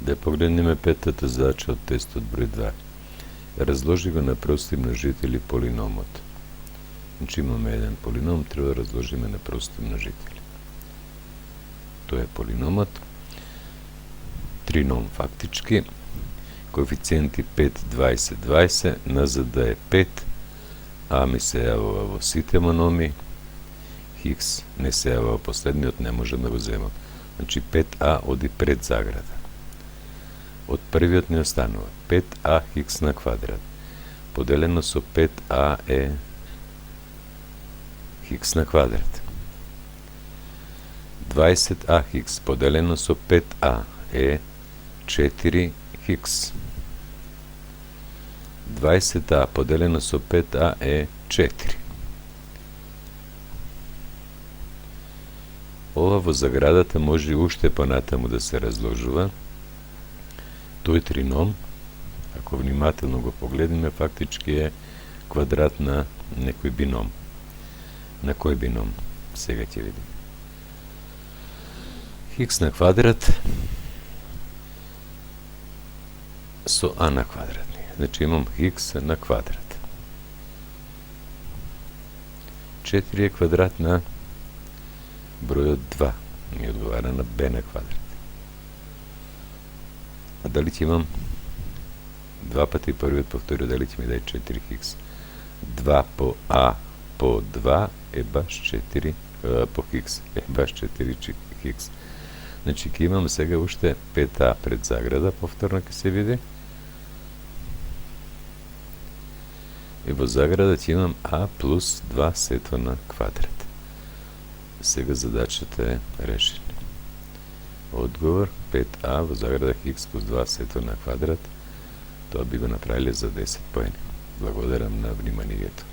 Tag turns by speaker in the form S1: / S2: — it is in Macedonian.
S1: Да погледнеме петата задача од тестот број 2. Разложи го на прости множители полиномот. Значи имаме еден полином, треба да разложиме на прости множители. Тоа е полиномот. Трином фактички. Коефициенти 5, 20, 20. НЗД е 5. А ми се јавува во сите мономи. Хикс не се јавува последниот, не можем да го земам. Значи 5а оди пред заграда. Од првиот не останува 5а хикс на квадрат поделено со 5а е хикс на квадрат. 20а хикс поделено со 5а е 4 хикс. 20а поделено со 5а е 4. Ова во заградата може уште понатаму да се разложува. Тој трином, ако внимателно го погледнеме, фактички е квадрат на некој бином. На кој бином? Сега ќе видим. Хикс на квадрат со а на квадрат. Значи имам хикс на квадрат. 4 е квадрат на бројот 2. Ми одговара на б на квадрат. А дали ќе имам 2 пати првиот по вториот, дали ќе ми даде 4 хикс? 2 по а по 2 е баш 4 по хикс, е баш 4 хикс. Значи ќе имам сега уште 5а пред заграда, повторно ќе се види. И во заграда ќе имам а плюс 2 сето на квадрат. Сега задачата е решена. Одговор 5а во заграда хикс плюс 2 сето на квадрат. Тоа би го направиле за 10 поени. Благодарам на вниманието.